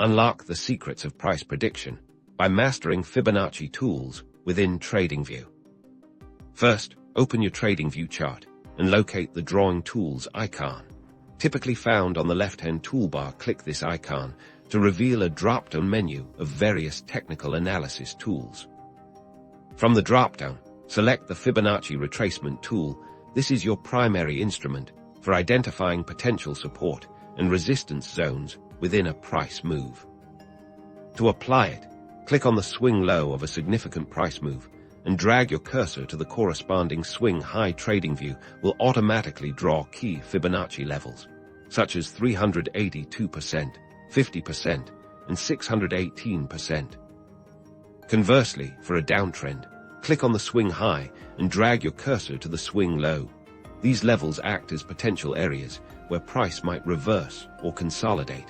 Unlock the secrets of price prediction by mastering Fibonacci tools within TradingView. First, open your TradingView chart and locate the Drawing Tools icon. Typically found on the left-hand toolbar, click this icon to reveal a drop-down menu of various technical analysis tools. From the drop-down, select the Fibonacci Retracement tool. This is your primary instrument for identifying potential support and resistance zones within a price move. To apply it, click on the swing low of a significant price move and drag your cursor to the corresponding swing high. TradingView will automatically draw key Fibonacci levels, such as 382%, 50%, and 618%. Conversely, for a downtrend, click on the swing high and drag your cursor to the swing low. These levels act as potential areas where price might reverse or consolidate.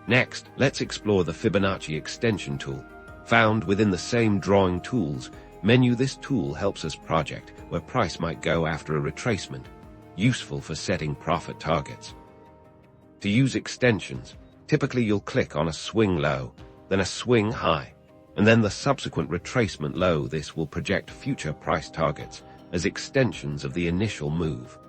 Next, let's explore the Fibonacci extension tool. Found within the same Drawing Tools menu, this tool helps us project where price might go after a retracement, useful for setting profit targets. To use extensions, typically you'll click on a swing low, then a swing high, and then the subsequent retracement low. This will project future price targets as extensions of the initial move.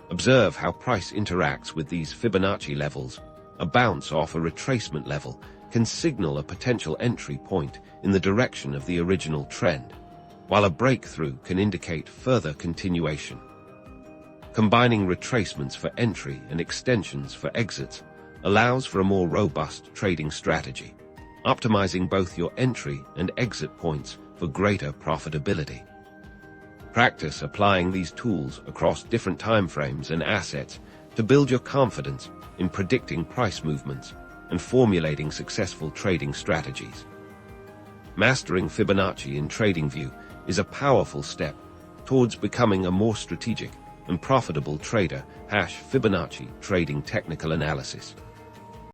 Observe how price interacts with these Fibonacci levels. A bounce off a retracement level can signal a potential entry point in the direction of the original trend, while a breakthrough can indicate further continuation. Combining retracements for entry and extensions for exits allows for a more robust trading strategy, optimizing both your entry and exit points for greater profitability. Practice applying these tools across different timeframes and assets to build your confidence in predicting price movements and formulating successful trading strategies. Mastering Fibonacci in TradingView is a powerful step towards becoming a more strategic and profitable trader. Fibonacci Trading Technical Analysis.